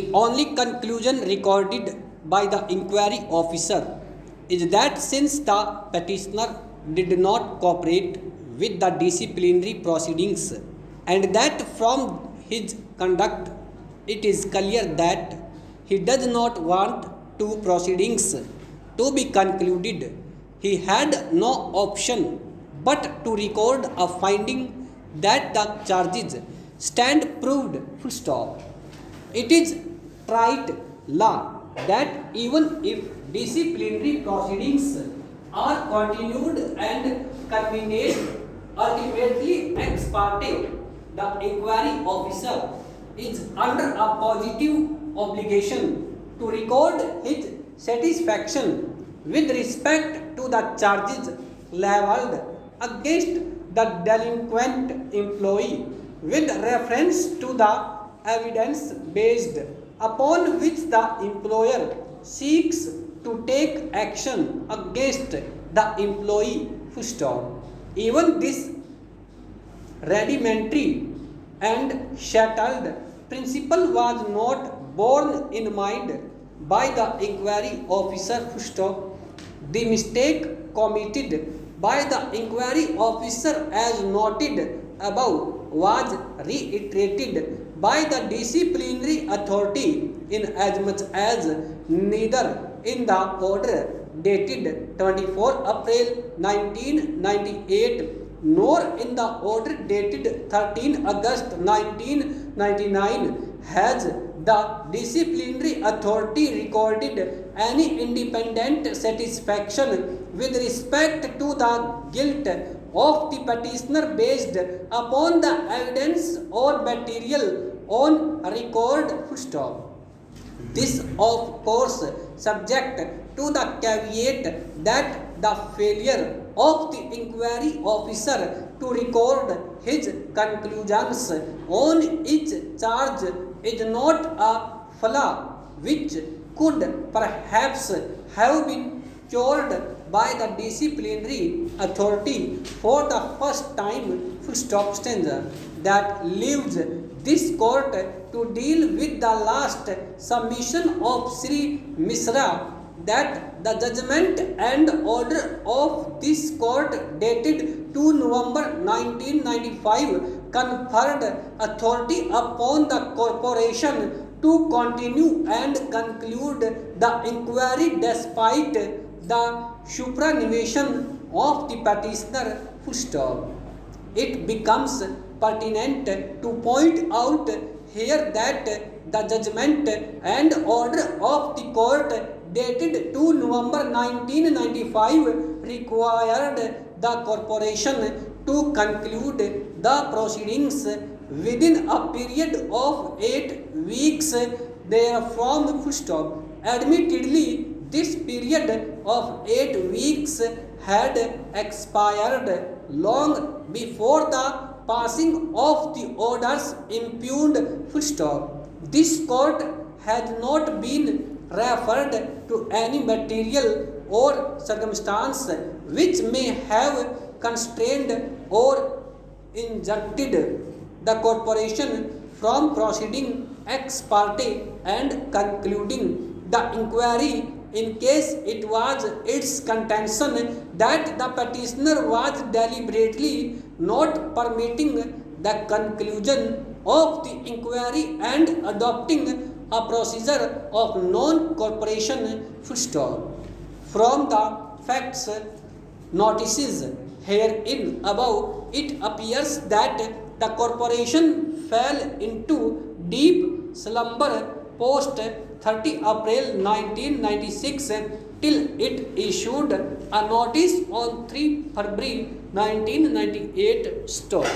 The only conclusion recorded by the inquiry officer is that since the petitioner did not cooperate with the disciplinary proceedings and that from his conduct it is clear that he does not want two proceedings to be concluded, he had no option but to record a finding that the charges stand proved full stop. It is trite law that even if disciplinary proceedings are continued and culminate ultimately ex parte, the inquiry officer is under a positive obligation to record his satisfaction with respect to the charges leveled against the delinquent employee with reference to the evidence based upon which the employer seeks to take action against the employee. Full stop. Even this rudimentary and settled principle was not borne in mind by the inquiry officer. Full stop. The mistake committed by the inquiry officer as noted above was reiterated by the disciplinary authority in as much as neither in the order dated 24 April 1998 nor in the order dated 13 August 1999 has the disciplinary authority recorded any independent satisfaction with respect to the guilt of the petitioner based upon the evidence or material on record. Full stop. This of course subject to the caveat that the failure of the inquiry officer to record his conclusions on each charge is not a flaw which could perhaps have been cured by the disciplinary authority for the first time. Full stop. Stanza that leaves this court to deal with the last submission of Sri Misra that the judgment and order of this court dated 2 November 1995 conferred authority upon the corporation to continue and conclude the inquiry despite the superannuation of the petitioner. Full stop. It becomes pertinent to point out here that the judgment and order of the court dated 2 November 1995 required the corporation to conclude the proceedings within a period of 8 weeks therefrom. Full stop. Admittedly, this period of 8 weeks had expired long before the passing of the orders impugned. Full stop. This court has not been referred to any material or circumstance which may have constrained or injuncted the corporation from proceeding ex parte and concluding the inquiry in case it was its contention that the petitioner was deliberately not permitting the conclusion of the inquiry and adopting a procedure of non-corporation. Full stop. From the facts notices herein above, it appears that the corporation fell into deep slumber post 30 April 1996 till it issued a notice on 3 February 1998. Stop.